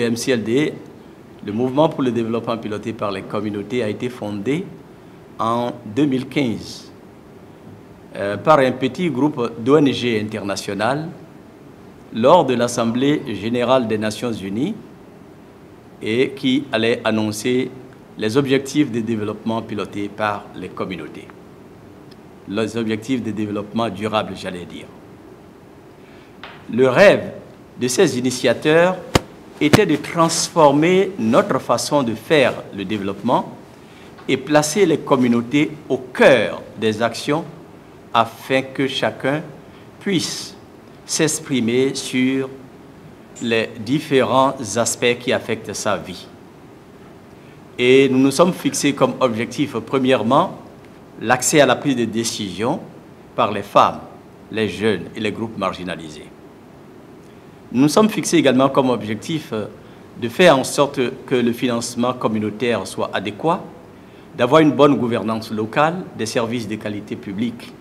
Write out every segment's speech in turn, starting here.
Le MCLD, le mouvement pour le développement piloté par les communautés, a été fondé en 2015 par un petit groupe d'ONG internationales lors de l'Assemblée générale des Nations Unies et qui allait annoncer les objectifs de développement pilotés par les communautés. Les objectifs de développement durable, j'allais dire. Le rêve de ces initiateurs était de transformer notre façon de faire le développement et placer les communautés au cœur des actions afin que chacun puisse s'exprimer sur les différents aspects qui affectent sa vie. Et nous nous sommes fixés comme objectif, premièrement, l'accès à la prise de décision par les femmes, les jeunes et les groupes marginalisés. Nous nous sommes fixés également comme objectif de faire en sorte que le financement communautaire soit adéquat, d'avoir une bonne gouvernance locale, des services de qualité publique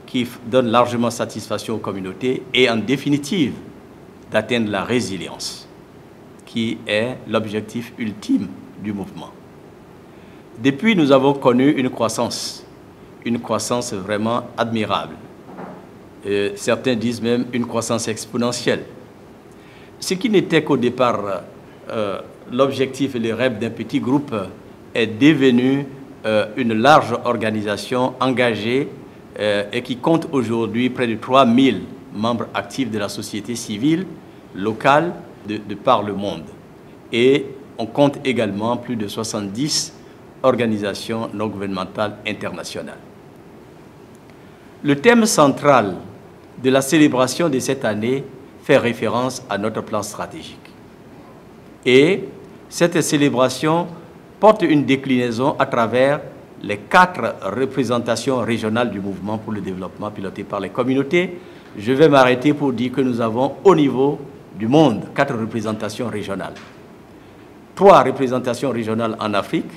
qui donnent largement satisfaction aux communautés et en définitive d'atteindre la résilience, qui est l'objectif ultime du mouvement. Depuis, nous avons connu une croissance vraiment admirable. Certains disent même une croissance exponentielle. Ce qui n'était qu'au départ l'objectif et le rêve d'un petit groupe est devenu une large organisation engagée et qui compte aujourd'hui près de 3000 membres actifs de la société civile locale de par le monde. Et on compte également plus de 70 organisations non gouvernementales internationales. Le thème central de la célébration de cette année fait référence à notre plan stratégique. Et cette célébration porte une déclinaison à travers les 4 représentations régionales du mouvement pour le développement piloté par les communautés. Je vais m'arrêter pour dire que nous avons au niveau du monde 4 représentations régionales. 3 représentations régionales en Afrique,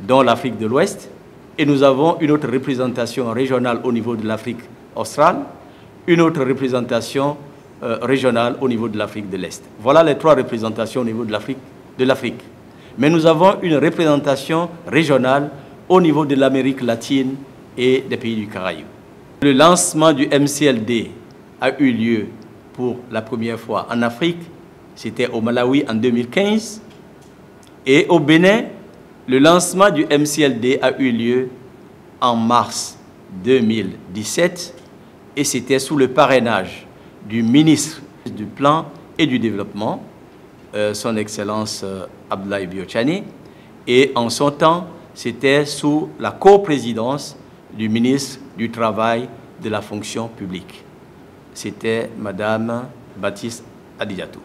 dont l'Afrique de l'Ouest, et nous avons une autre représentation régionale au niveau de l'Afrique australe, une autre représentation régionale au niveau de l'Afrique de l'Est. Voilà les 3 représentations au niveau de l'Afrique. Mais nous avons une représentation régionale au niveau de l'Amérique latine et des pays du Caraïbe. Le lancement du MCLD a eu lieu pour la première fois en Afrique, c'était au Malawi en 2015, et au Bénin, le lancement du MCLD a eu lieu en mars 2017, et c'était sous le parrainage du ministre du Plan et du Développement, son Excellence Abdoulaye Biotchani, et en son temps, c'était sous la coprésidence du ministre du Travail de la fonction publique. C'était Madame Baptiste Adidiatou.